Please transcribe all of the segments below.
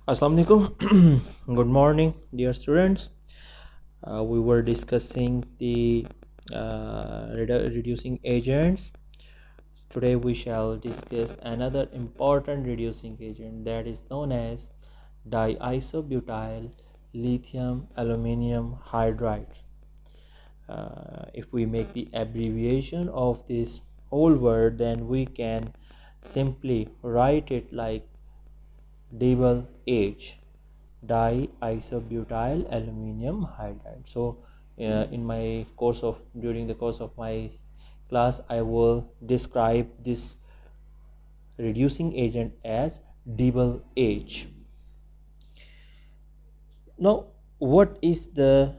Assalamu alaikum. Good morning, dear students. We were discussing the reducing agents. Today we shall discuss another important reducing agent that is known as diisobutyl lithium aluminum hydride. If we make the abbreviation of this whole word, then we can simply write it like DIBALH, diisobutyl aluminum hydride. So in my course of during the course of my class, I will describe this reducing agent as DIBALH. Now, what is the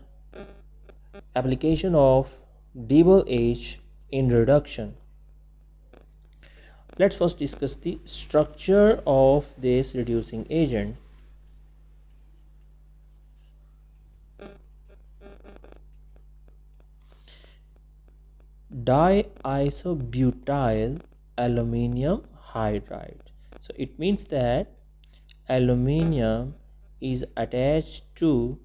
application of DIBALH in reduction? Let's first discuss the structure of this reducing agent. Diisobutyl aluminum hydride. So it means that aluminium is attached to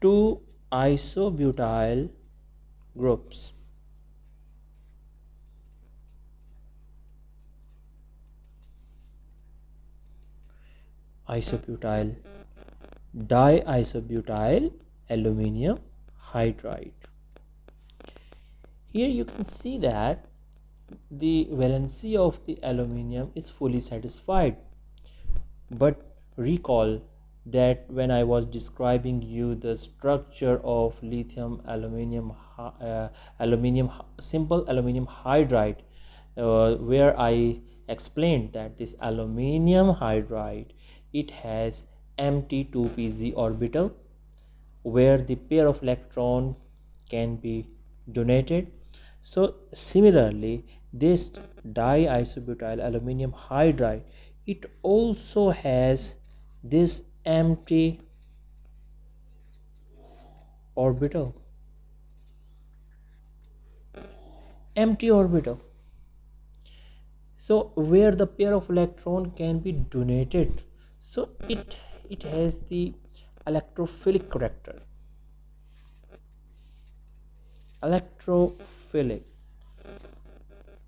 two isobutyl groups. Diisobutyl aluminum hydride. Here you can see that the valency of the aluminium is fully satisfied, but recall that when I was describing you the structure of lithium simple aluminum hydride, where I explained that this aluminum hydride, it has empty 2pz orbital where the pair of electron can be donated. So similarly, this diisobutyl aluminum hydride, it also has this orbital empty orbital, so where the pair of electron can be donated. So it has the electrophilic character. Electrophilic.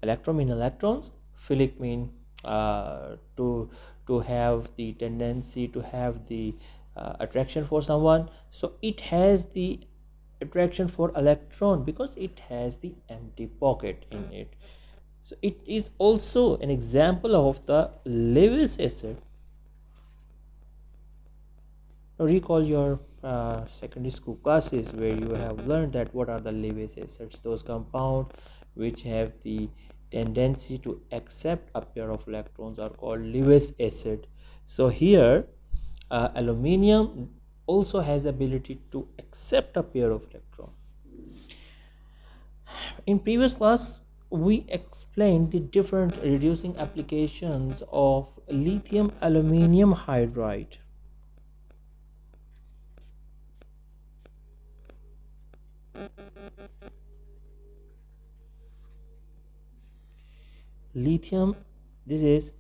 Electro mean electrons, philic mean to have the tendency to have the attraction for someone. So it has the attraction for electron because it has the empty pocket in it. So it is also an example of the Lewis acid. Now recall your secondary school classes where you have learned that what are the Lewis acids, those compounds which have the tendency to accept a pair of electrons are called Lewis acid. So here aluminium also has ability to accept a pair of electrons. In previous class we explained the different reducing applications of lithium aluminum hydride. Lithium, this is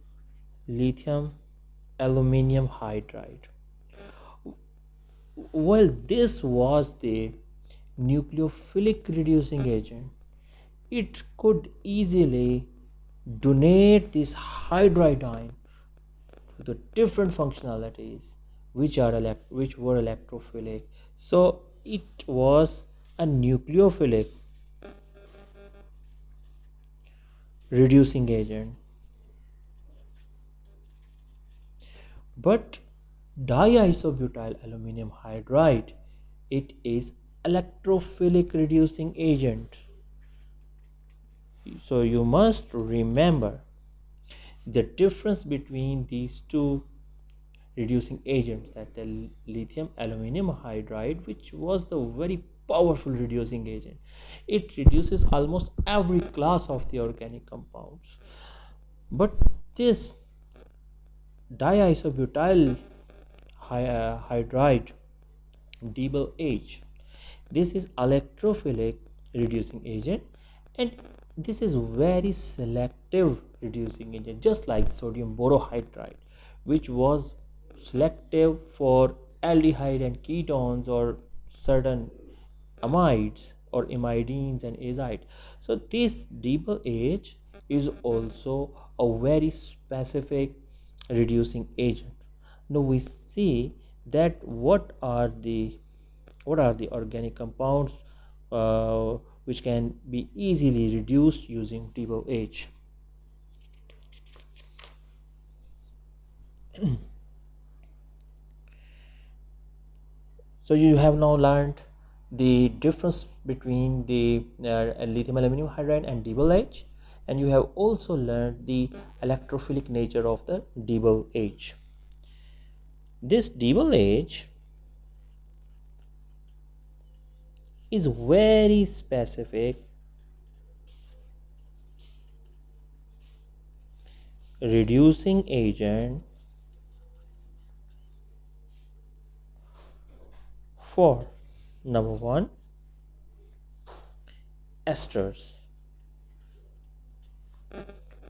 lithium aluminum hydride. Well, this was the nucleophilic reducing agent. It could easily donate this hydride ion to the different functionalities which were electrophilic. So it was a nucleophilic reducing agent. But diisobutyl aluminum hydride, it is electrophilic reducing agent. So you must remember the difference between these two reducing agents, that the lithium aluminum hydride, which was the very powerful reducing agent, it reduces almost every class of the organic compounds. But this diisobutyl hydride, DIBALH, this is electrophilic reducing agent, and This is very selective reducing agent, just like sodium borohydride, which was selective for aldehyde and ketones or certain amides or imidines and azide. So this DIBALH is also a very specific reducing agent. Now we see that what are the organic compounds which can be easily reduced using DIBALH. So you have now learned the difference between the lithium aluminum hydride and DIBALH, and you have also learned the electrophilic nature of the DIBALH. This DIBALH is very specific reducing agent for number one, esters.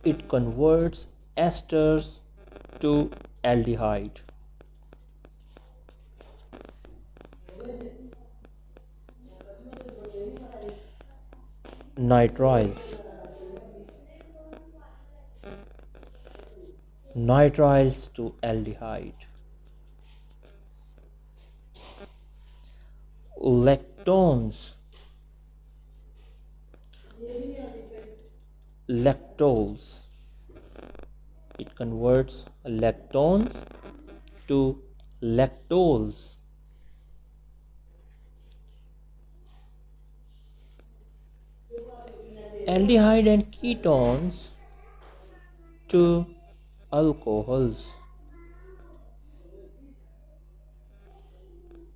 It converts esters to aldehyde. Nitriles. Nitriles to aldehyde. Lactones. Lactose. It converts lactones to lactose. Aldehyde and ketones to alcohols.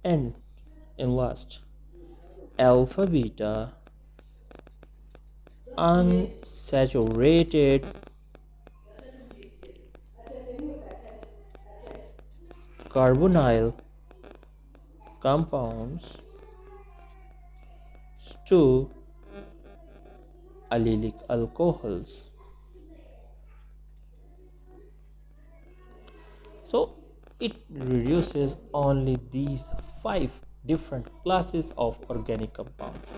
And in last, alpha beta unsaturated carbonyl compounds to allylic alcohols. So it reduces only these 5 different classes of organic compounds,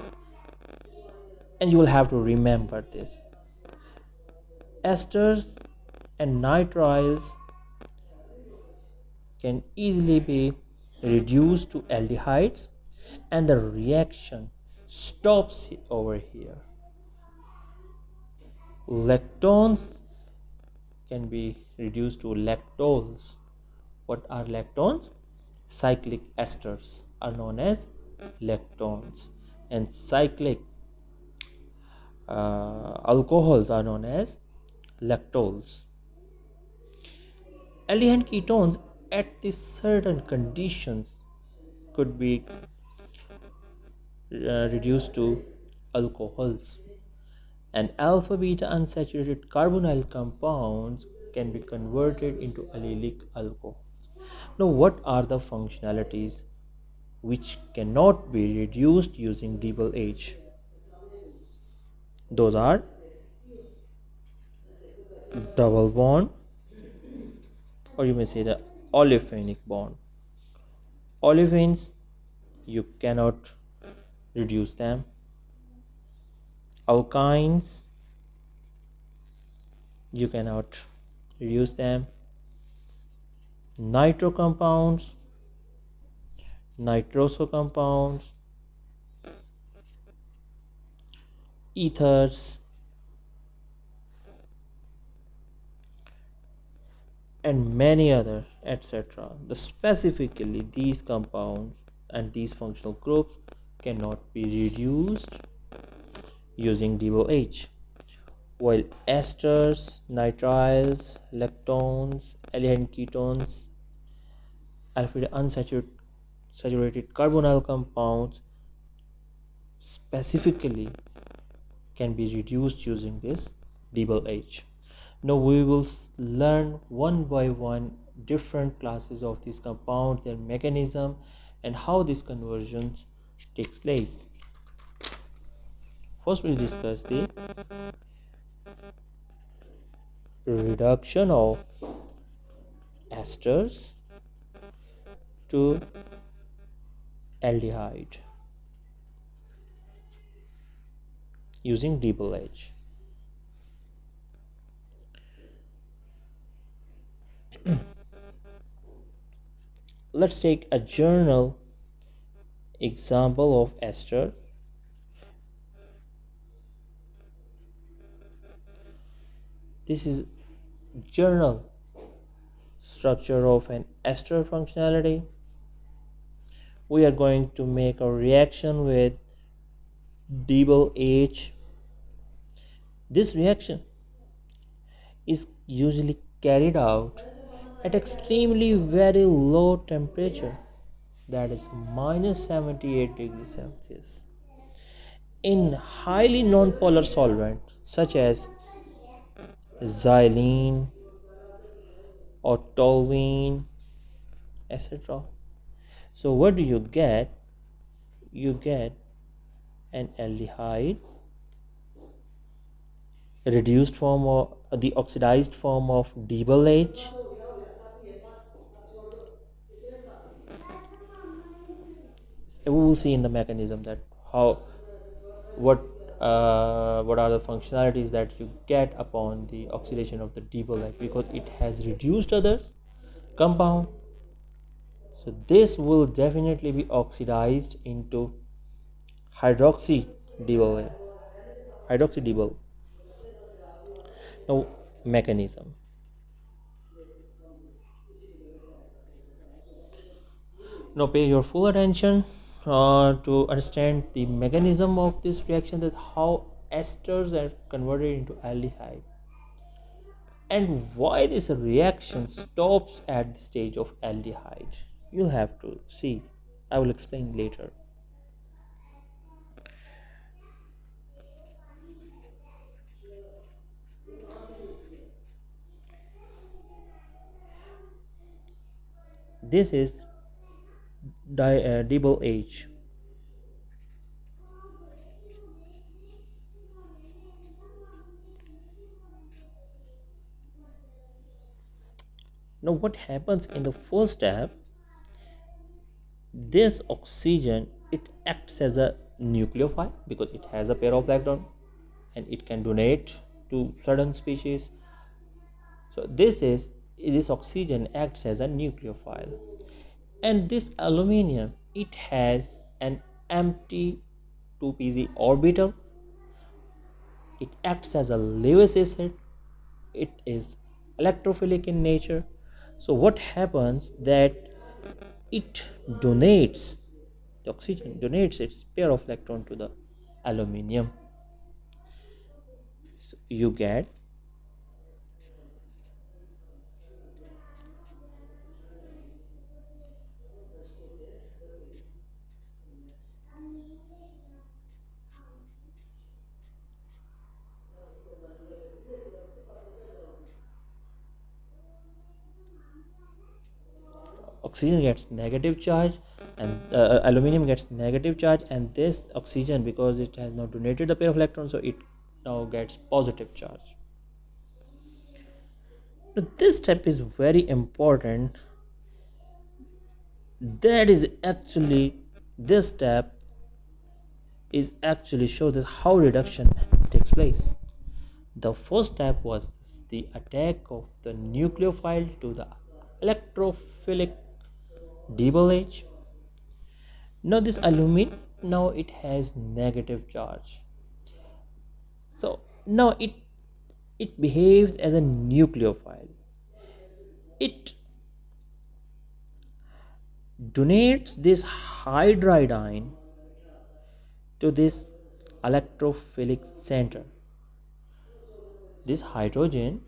and you will have to remember this. Esters and nitriles can easily be reduced to aldehydes, and the reaction stops over here. Lactones can be reduced to lactols. What are lactones? Cyclic esters are known as lactones, and cyclic alcohols are known as lactols. Aldehyde ketones at the certain conditions could be reduced to alcohols, and alpha beta unsaturated carbonyl compounds can be converted into allylic alcohols. Now, what are the functionalities which cannot be reduced using DIBALH? Those are double bond, or you may say the olefinic bond. Olefins, you cannot reduce them. Alkynes, you cannot reduce them. Nitro compounds, nitroso compounds, ethers, and many other, etc. Specifically, these compounds and these functional groups cannot be reduced using DIBALH, while esters, nitriles, lactones, aldehyde ketones, alpha unsaturated carbonyl compounds specifically can be reduced using this DIBALH. Now we will learn one by one different classes of these compounds, their mechanism, and how this conversion takes place. First, we'll discuss the reduction of esters to aldehyde using DIBALH. Let's take a journal example of ester. This is journal structure of an ester functionality. We are going to make a reaction with DIBALH. This reaction is usually carried out at extremely very low temperature, that is minus 78 degrees Celsius, in highly nonpolar solvent such as xylene or toluene, etc. So what do you get? You get an aldehyde, reduced form of the oxidized form of DIBALH. We will see in the mechanism that how what what are the functionalities that you get upon the oxidation of the DIBALH, because it has reduced others compound. So this will definitely be oxidized into hydroxy DIBALH. Hydroxy DIBALH. Now, mechanism. Now pay your full attention to understand the mechanism of this reaction, that how esters are converted into aldehyde, and why this reaction stops at the stage of aldehyde. You'll have to see. I will explain later. This is DIBALH. Now what happens in the first step? This oxygen, it acts as a nucleophile because it has a pair of electrons and it can donate to certain species. So this oxygen acts as a nucleophile, and this aluminium, it has an empty 2pz orbital. It acts as a Lewis acid. It is electrophilic in nature. So what happens that it donates, the oxygen donates its pair of electron to the aluminium. So you get oxygen gets negative charge, and aluminum gets negative charge, and this oxygen, because it has not donated the pair of electrons, so it now gets positive charge. Now, this step is very important. That is actually, this step is actually shows that how reduction takes place. The first step was the attack of the nucleophile to the electrophilic DIBALH. Now this aluminum, now it has negative charge. So now it behaves as a nucleophile. It donates this hydride to this electrophilic center. This hydrogen,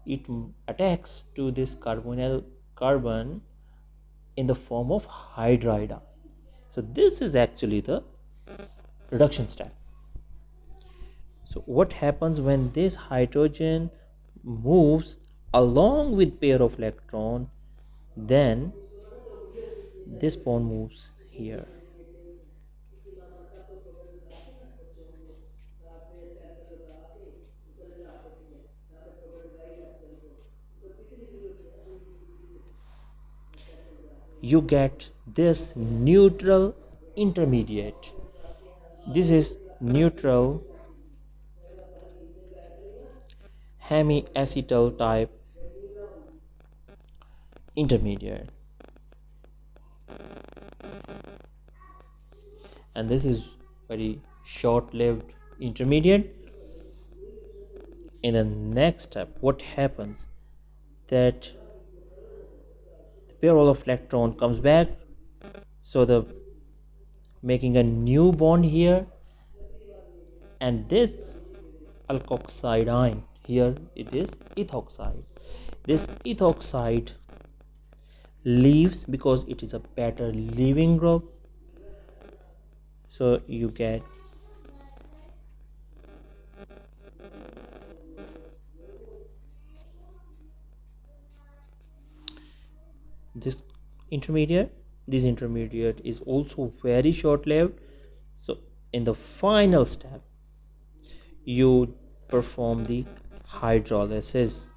it attacks to this carbonyl carbon in the form of hydride. So this is actually the reduction step. So what happens when this hydrogen moves along with pair of electron, then this bond moves here. you get this neutral intermediate. This is neutral hemiacetal type intermediate, and this is very short-lived intermediate. In the next step, what happens that the pair of electron comes back, so the making a new bond here, and this alkoxide ion here, it is ethoxide. This ethoxide leaves because it is a better leaving group, so you get this intermediate. This intermediate is also very short-lived. So in the final step, you perform the hydrolysis,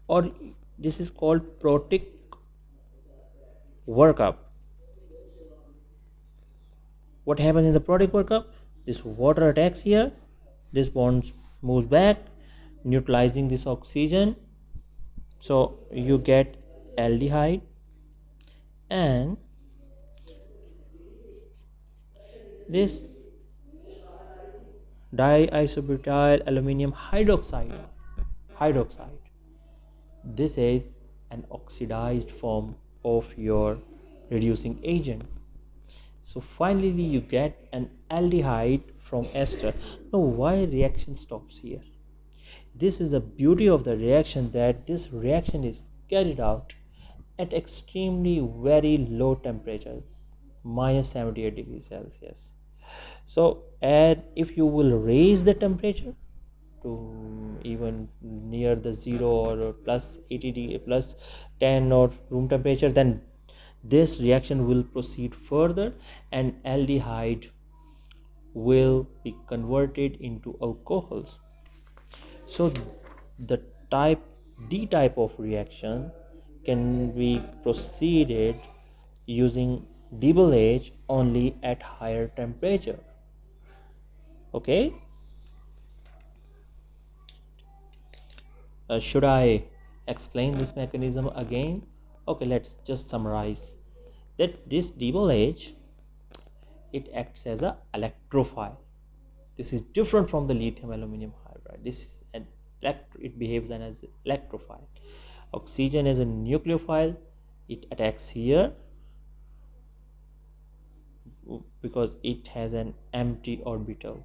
or this is called protic workup. What happens in the protic workup? This water attacks here, this bond moves back, neutralizing this oxygen, so you get aldehyde, and this diisobutyl aluminum hydroxide. This is an oxidized form of your reducing agent. So finally you get an aldehyde from ester. Now why reaction stops here? This is the beauty of the reaction, that this reaction is carried out at extremely very low temperature, minus 78 degrees Celsius. So if you will raise the temperature to even near the 0 or plus 80 plus 10 or room temperature, then this reaction will proceed further and aldehyde will be converted into alcohols. So the type D type of reaction can be proceeded using DIBALH only at higher temperature. Okay, should I explain this mechanism again? Okay, let's just summarize that this DIBALH, it acts as a electrophile. This is different from the lithium aluminum hydride. This is it behaves as an electrophile. Oxygen is a nucleophile. It attacks here because it has an empty orbital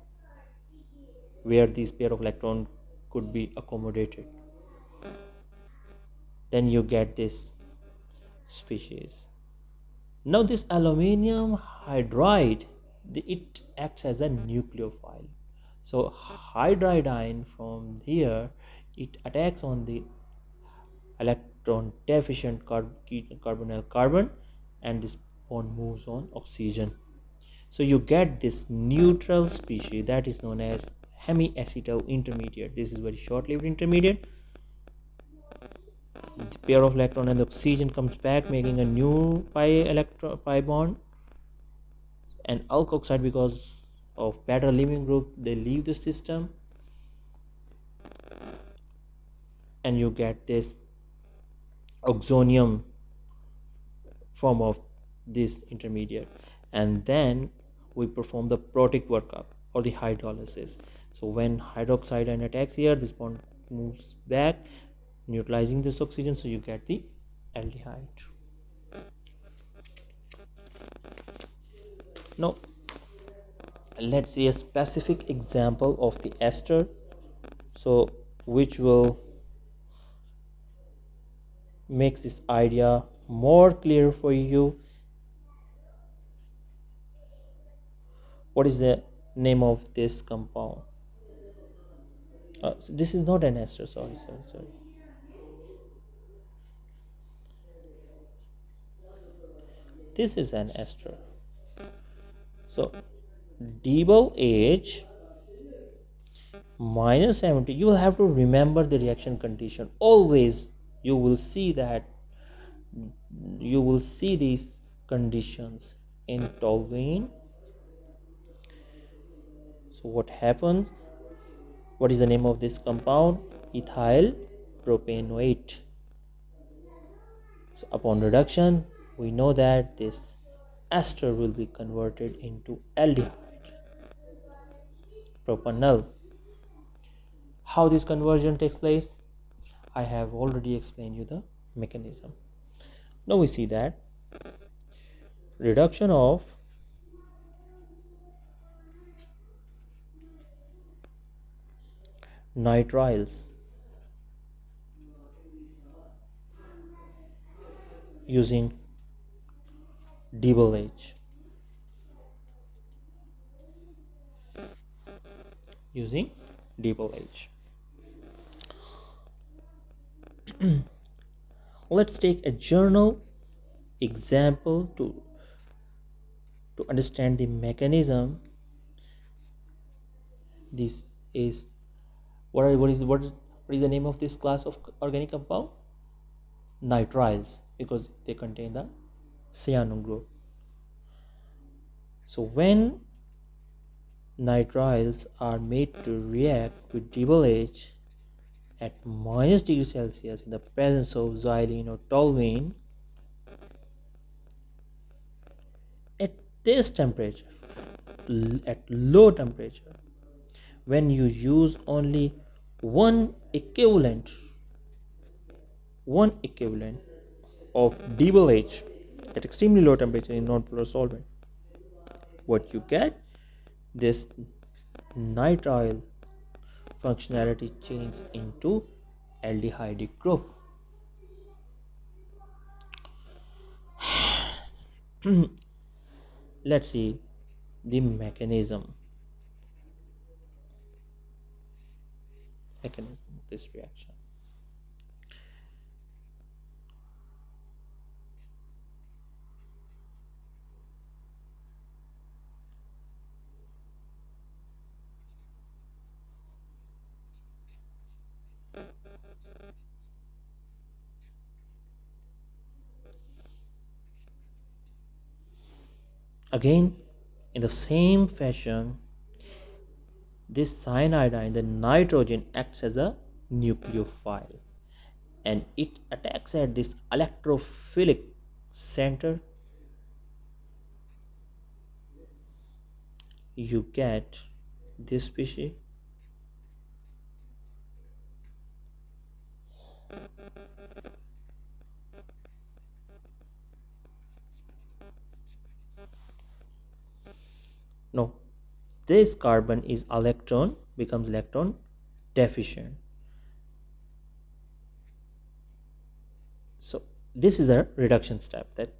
where this pair of electrons could be accommodated. Then you get this species. Now this aluminum hydride, it acts as a nucleophile. So hydride ion from here, it attacks on the electron deficient carbonyl carbon, and this bond moves on oxygen. So you get this neutral species that is known as hemiacetal intermediate. This is very short-lived intermediate. The pair of electron and the oxygen comes back, making a new pi bond, and alkoxide, because of better leaving group, they leave the system, and you get this oxonium form of this intermediate. And then we perform the protic workup or the hydrolysis. So when hydroxide ion attacks here, this bond moves back, neutralizing this oxygen, so you get the aldehyde. Now let's see a specific example of the ester, so which will make this idea more clear for you. What is the name of this compound? So this is not an ester, sorry. This is an ester. So DIBALH minus 70, you will have to remember the reaction condition. Always you will see that you will see these conditions in toluene. So what happens? What is the name of this compound? Ethyl propanoate. So upon reduction, we know that this ester will be converted into aldehyde, propanol. How this conversion takes place? I have already explained you the mechanism. Now we see that reduction of nitriles using DIBALH. Using DIBALH. Let's take a journal example to understand the mechanism. This is what is the name of this class of organic compound? Nitriles, because they contain the cyano group. So when nitriles are made to react with DIBALH at -°C in the presence of xylene or toluene, at this temperature, at low temperature, when you use only one equivalent of DIBALH at extremely low temperature in non-polar solvent, what you get, this nitrile functionality changes into aldehydic group. Let's see the mechanism of this reaction. Again, in the same fashion, this cyanidine, the nitrogen, acts as a nucleophile and it attacks at this electrophilic center. You get this species. No, this carbon is becomes electron deficient. So this is a reduction step, that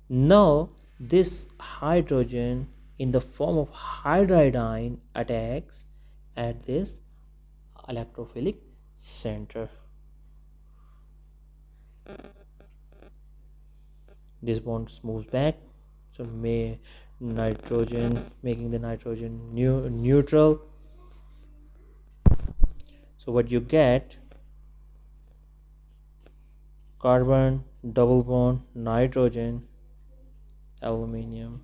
now this hydrogen in the form of hydridine attacks at this electrophilic center. This bond moves back, so making the nitrogen neutral. So what you get, carbon, double bond, nitrogen, aluminium,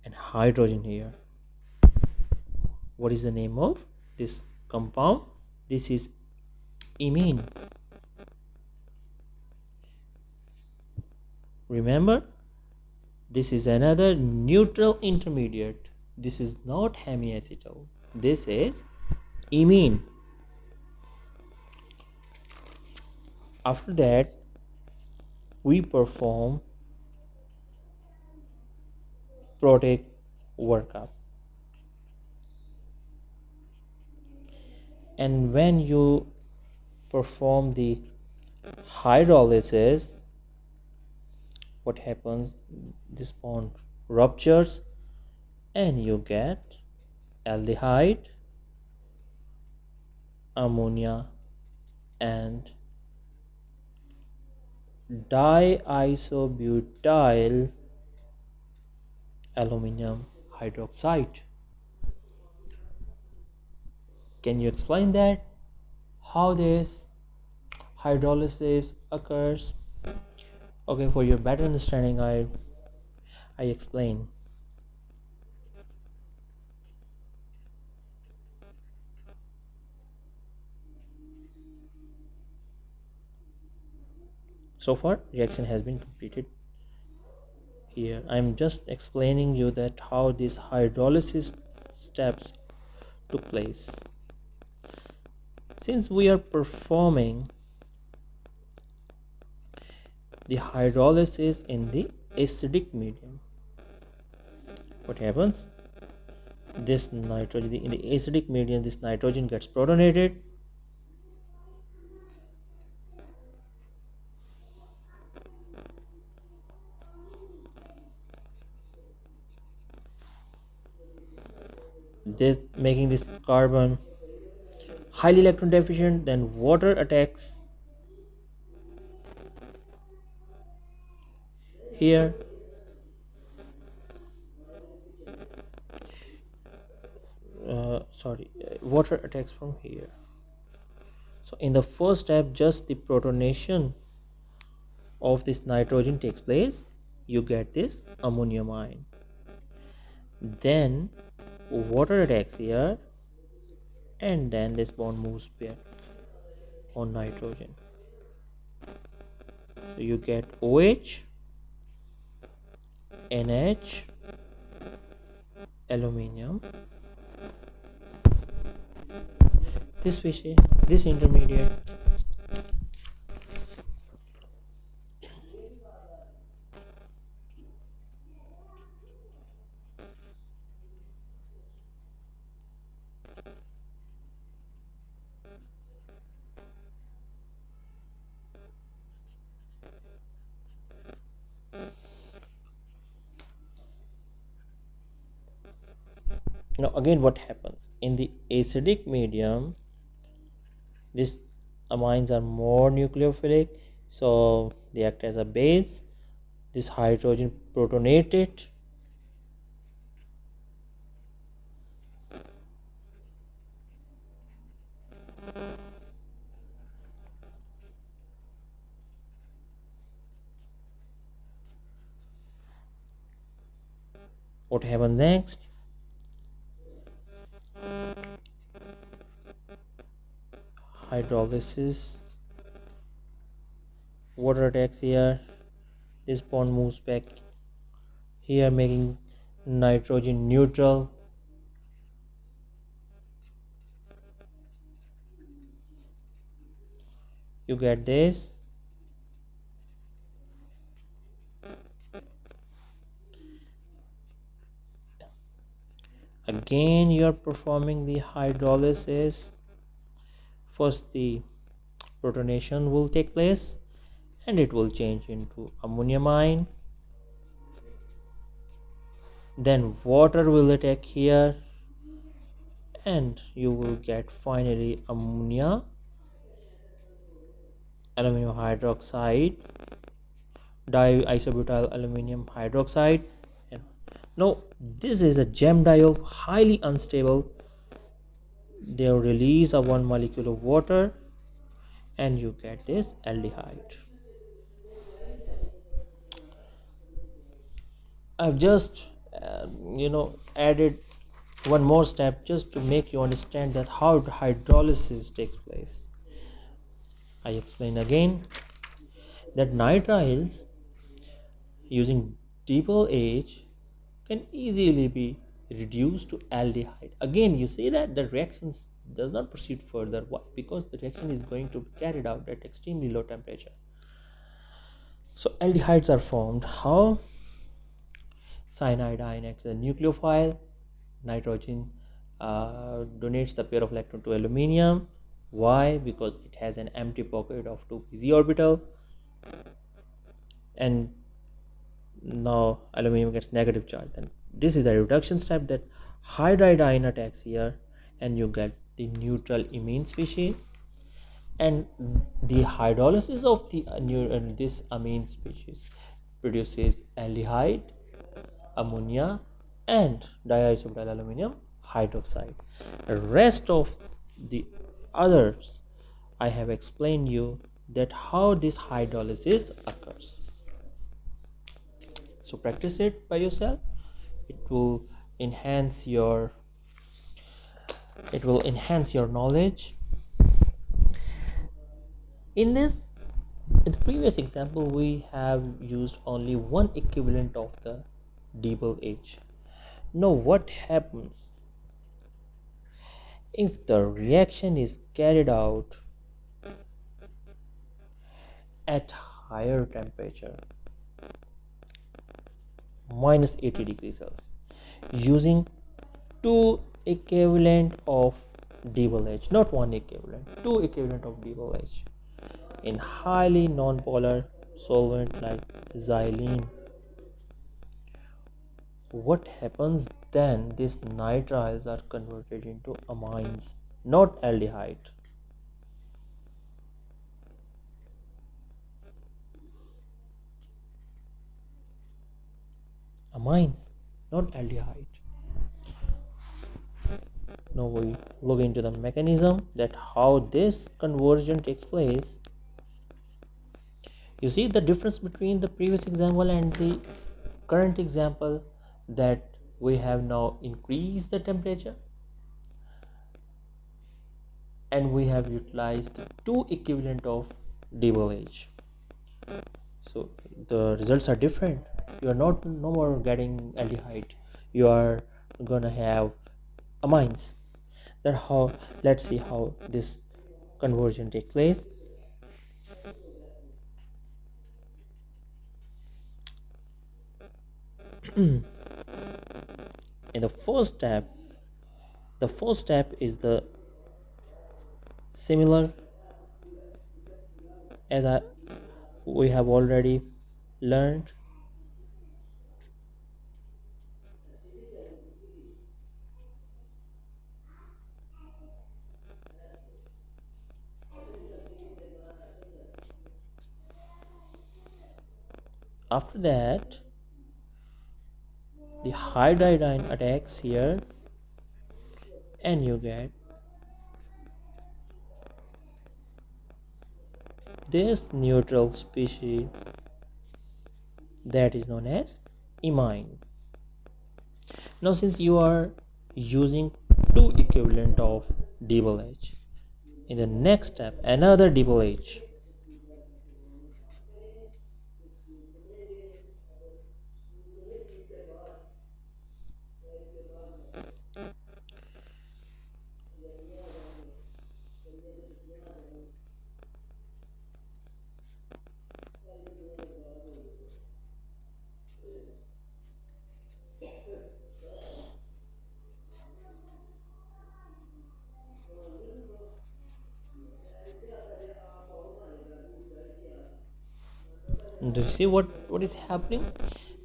and hydrogen here. What is the name of this compound? This is imine. Remember, this is another neutral intermediate. This is not hemiacetal. This is imine. After that, we perform protic workup. And when you perform the hydrolysis, what happens? This bond ruptures and you get aldehyde, ammonia, and diisobutyl aluminum hydroxide. Can you explain that? How this hydrolysis occurs. Okay, for your better understanding, I explain. So far reaction has been completed. Here I'm just explaining you that how these hydrolysis steps took place. Since we are performing the hydrolysis in the acidic medium, what happens? This nitrogen in the acidic medium, this nitrogen gets protonated. This making this carbon highly electron deficient. Then water attacks here. Water attacks from here. So in the first step, just the protonation of this nitrogen takes place. You get this ammonium ion. Then water attacks here, and then this bond moves back on nitrogen. So you get OH, NH, aluminium. This species, this intermediate, now again what happens in the acidic medium, these amines are more nucleophilic, so they act as a base. This hydrogen protonated. What happens next? Hydrolysis, water attacks here, this bond moves back here, making nitrogen neutral. You get this. Again you are performing the hydrolysis. First the protonation will take place and it will change into ammonium ion. Then water will attack here and you will get finally ammonia, aluminum hydroxide, diisobutyl aluminum hydroxide. And now this is a gem diol, highly unstable. They release a one molecule of water and you get this aldehyde. I've just added one more step just to make you understand that how hydrolysis takes place. I explain again that nitriles using DIBALH can easily be reduced to aldehyde. Again you see that the reaction does not proceed further. Why? Because the reaction is going to be carried out at extremely low temperature. So aldehydes are formed. How? Cyanide ion acts as a nucleophile. Nitrogen donates the pair of electron to aluminium. Why? Because it has an empty pocket of 2p orbital, and now aluminium gets negative charge. Then this is the reduction step, that hydride ion attacks here and you get the neutral imine species, and the hydrolysis of the this amine species produces aldehyde, ammonia and diisobutyl aluminum hydroxide. The rest of the others I have explained you that how this hydrolysis occurs. So practice it by yourself. It will enhance your knowledge. In this, in the previous example, we have used only one equivalent of the DIBALH. Now what happens if the reaction is carried out at higher temperature, minus 80 degrees Celsius, using two equivalent of DIBALH, not one equivalent, two equivalent of DIBALH in highly nonpolar solvent like xylene? What happens then? These nitriles are converted into amines, not aldehyde. Amines, not aldehyde. Now we look into the mechanism that how this conversion takes place. You see the difference between the previous example and the current example, that we have now increased the temperature and we have utilized two equivalent of DIBALH. So the results are different. You are not no more getting aldehyde, you are gonna have amines. That how, let's see how this conversion takes place. In the first step is the similar as we have already learned. After that, the hydrogen attacks here and you get this neutral species that is known as imine. Now since you are using two equivalent of DIBALH, in the next step another DIBALH. Do you see what is happening?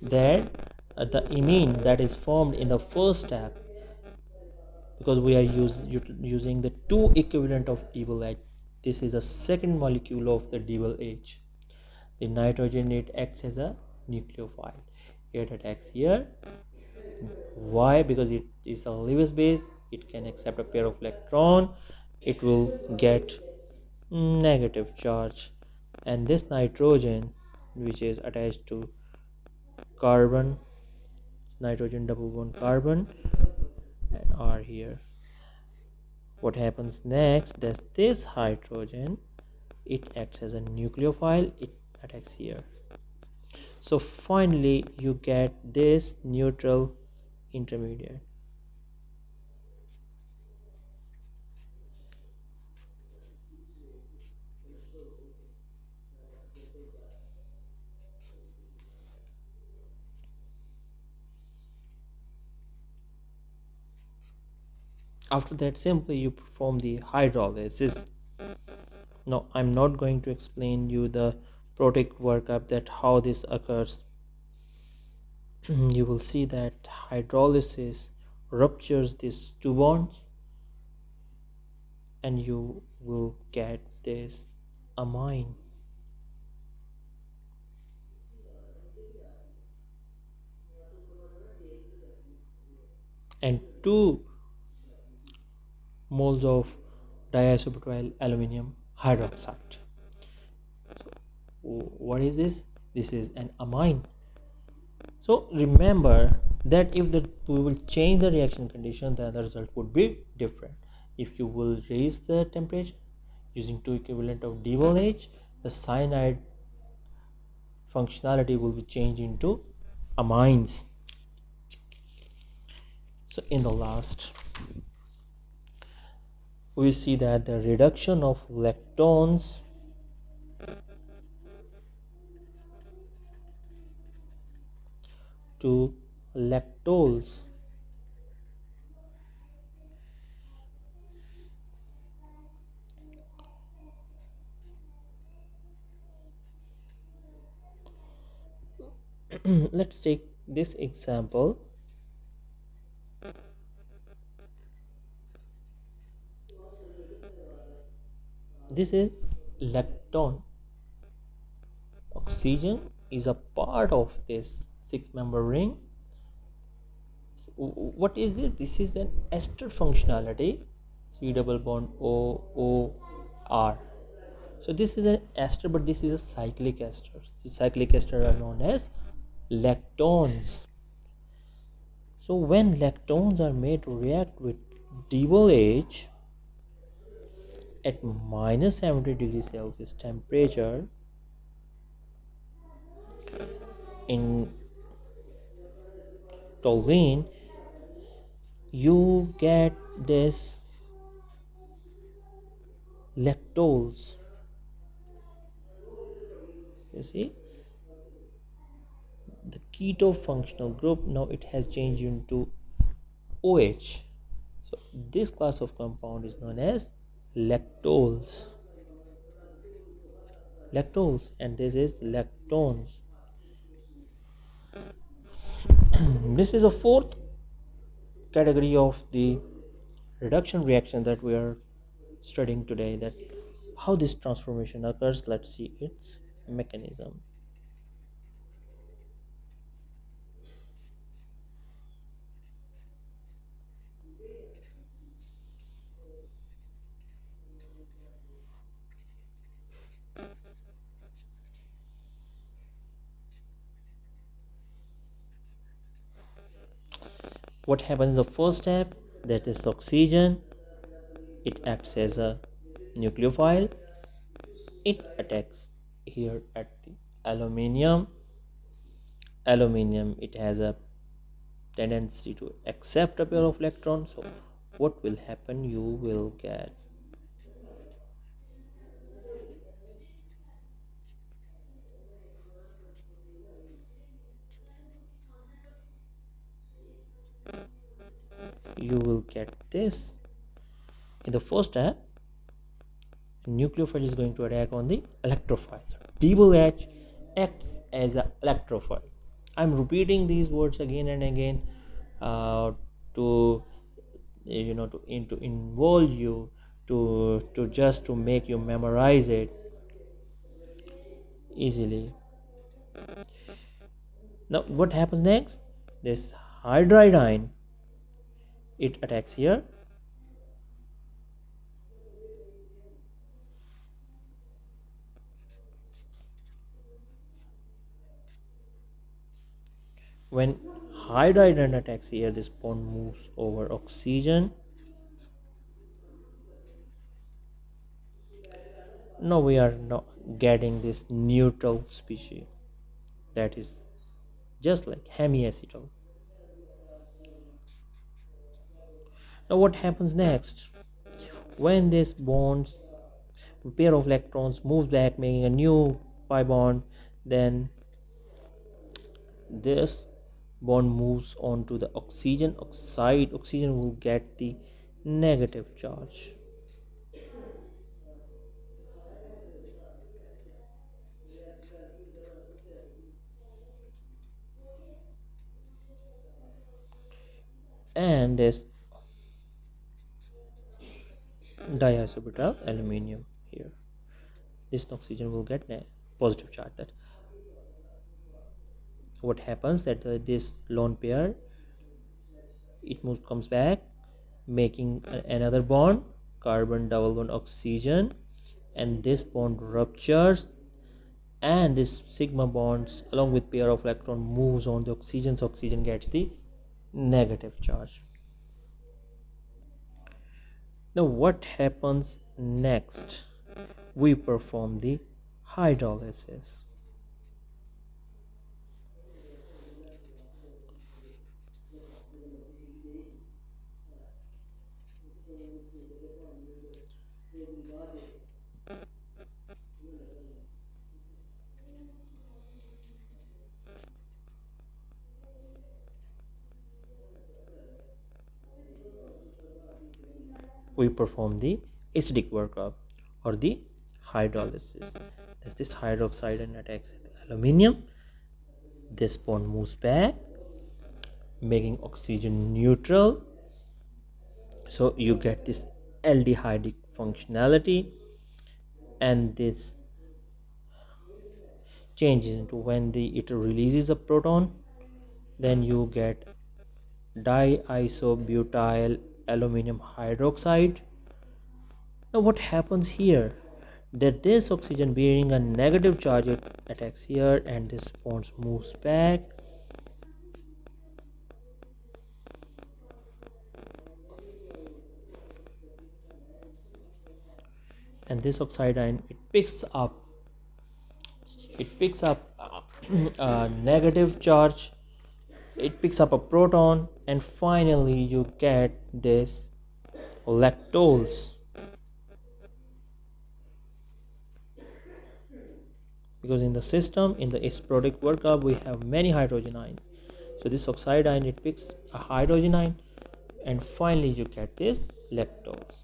That the imine that is formed in the first step, because we are using the two equivalent of DIBALH, this is the second molecule of the DIBALH. The nitrogen, it acts as a nucleophile. It attacks here. Why? Because it is a Lewis base, it can accept a pair of electron, it will get negative charge, and this nitrogen which is attached to carbon, nitrogen double bond carbon, and R here. What happens next, that this hydrogen, it acts as a nucleophile, it attacks here. So finally you get this neutral intermediate. After that simply you perform the hydrolysis. Now I'm not going to explain you the protic workup that how this occurs. You will see that hydrolysis ruptures these two bonds and you will get this amine. And 2 moles of diisobutyl aluminum hydroxide. What is this? This is an amine. So remember that if we will change the reaction condition, then the result would be different. If you will raise the temperature using 2 equivalent of DIBALH, the cyanide functionality will be changed into amines. So in the last, we see that the reduction of lactones to lactols let's take this example. This is lactone. Oxygen is a part of this six-member ring. So what is this? This is an ester functionality. C double bond O O R. So this is an ester, but this is a cyclic ester. The cyclic ester are known as lactones. So when lactones are made to react with DIBALH at minus 70 degrees Celsius temperature in toluene, you get this lactose. You see the keto functional group, now it has changed into OH. So this class of compound is known as lactols. Lactols, and this is lactones. This is a fourth category of the reduction reaction that we are studying today, that how this transformation occurs. Let's see its mechanism. What happens in the first step, that is oxygen, it acts as a nucleophile, it attacks here at the aluminium. It has a tendency to accept a pair of electrons. So what will happen, you will get this. In the first step, nucleophile is going to attack on the electrophile. So DIBALH acts as an electrophile. I'm repeating these words again and again to to involve you, to just to make you memorize it easily. Now what happens next, this hydrogen, it attacks here. When hydrogen attacks here, this bond moves over oxygen. Now we are not getting this neutral species, that is just like hemiacetal. Now what happens next, when this bonds, pair of electrons moves back making a new pi bond, then this bond moves on to the oxygen oxide. Oxygen will get the negative charge. And this diisobutyl aluminium here, this oxygen will get positive charge. That what happens, that this lone pair, it moves, comes back making another bond, carbon double bond oxygen, and this bond ruptures, and this sigma bonds along with pair of electron moves on the oxygen, so oxygen gets the negative charge. Now what happens next? We perform the hydrolysis. We perform the acidic workup or the hydrolysis. This hydroxide and attacks aluminium. This bond moves back, making oxygen neutral. So you get this aldehydic functionality, and this changes into when it releases a proton, then you get diisobutyl aluminum hydroxide. Now what happens here, that this oxygen bearing a negative charge attacks here, and this bond moves back, and this oxide ion it picks up a negative charge, it picks up a proton, and finally you get this lactose, because in the system, in the acidic workup, we have many hydrogen ions. So this oxide ion, it picks a hydrogen ion, and finally you get this lactose.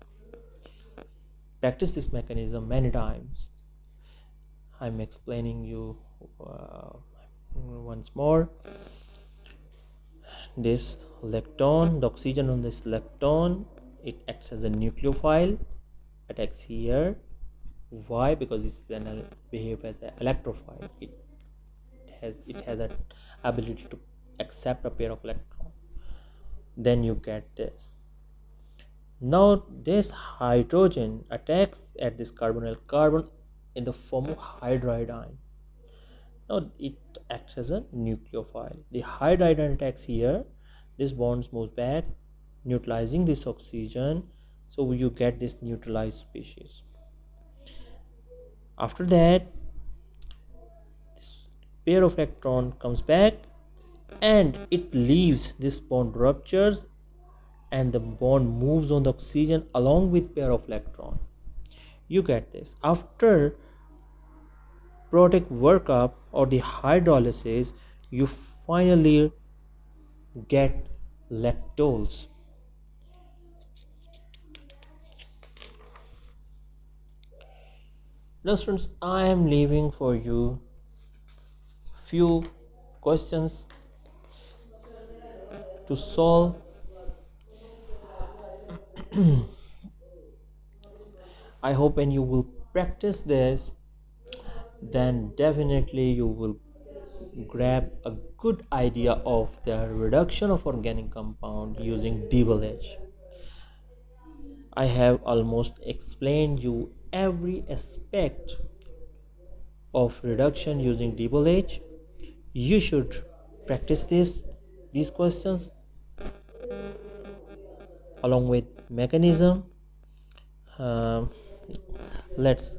Practice this mechanism many times. I'm explaining you once more. This lactone, the oxygen on this lactone, it acts as a nucleophile, attacks here. Why? Because this is an behave as an electrophile. It has an ability to accept a pair of electrons. Then you get this. Now this hydrogen attacks at this carbonyl carbon in the form of hydride ion. Now it acts as a nucleophile. The hydride ion attacks here. This bonds moves back, neutralizing this oxygen. So you get this neutralized species. After that, this pair of electron comes back, and it leaves, this bond ruptures, and the bond moves on the oxygen along with pair of electron. You get this. After protic workup or the hydrolysis, you finally get lactose. Now students, I am leaving for you few questions to solve. I hope when you will practice this, then definitely you will grab a good idea of the reduction of organic compound using DIBALH. I have almost explained you every aspect of reduction using DIBALH. You should practice these questions along with mechanism. Um,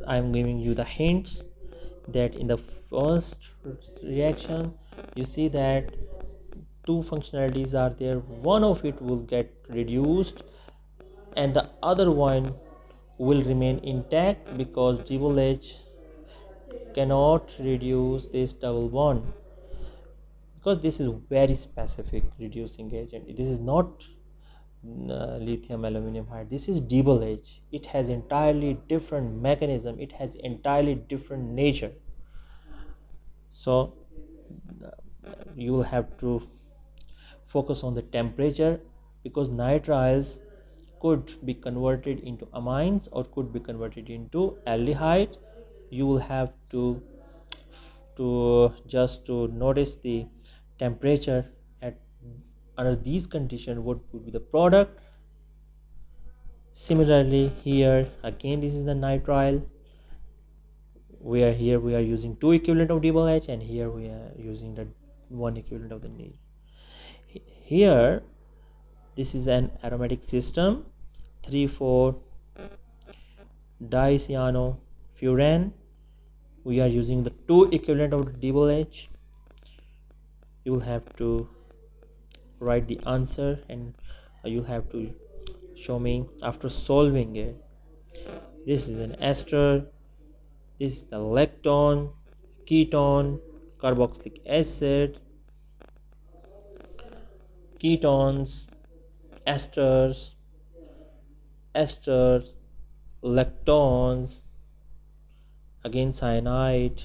I'm giving you the hints that in the first reaction you see that two functionalities are there. One of it will get reduced and the other one will remain intact, because DIBALH cannot reduce this double bond, because this is very specific reducing agent. This is not lithium aluminum hydride. This is DIBALH. It has entirely different mechanism, it has entirely different nature. So you will have to focus on the temperature, because nitriles could be converted into amines or could be converted into aldehyde. You will have to just to notice the temperature at under these conditions, what would be the product. Similarly here again, this is the nitrile. we are using two equivalent of DIBALH, and here we are using the one equivalent of the need. Here this is an aromatic system, 3,4 dicyanofuran. We are using the two equivalent of DIBALH. You will have to write the answer, and you have to show me after solving it. This is an ester, this is the lactone, ketone, carboxylic acid, ketones, esters, esters, lactones, again cyanide.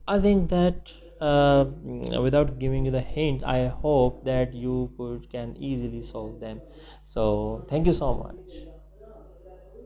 I think that without giving you the hint, I hope that you can easily solve them. So thank you so much.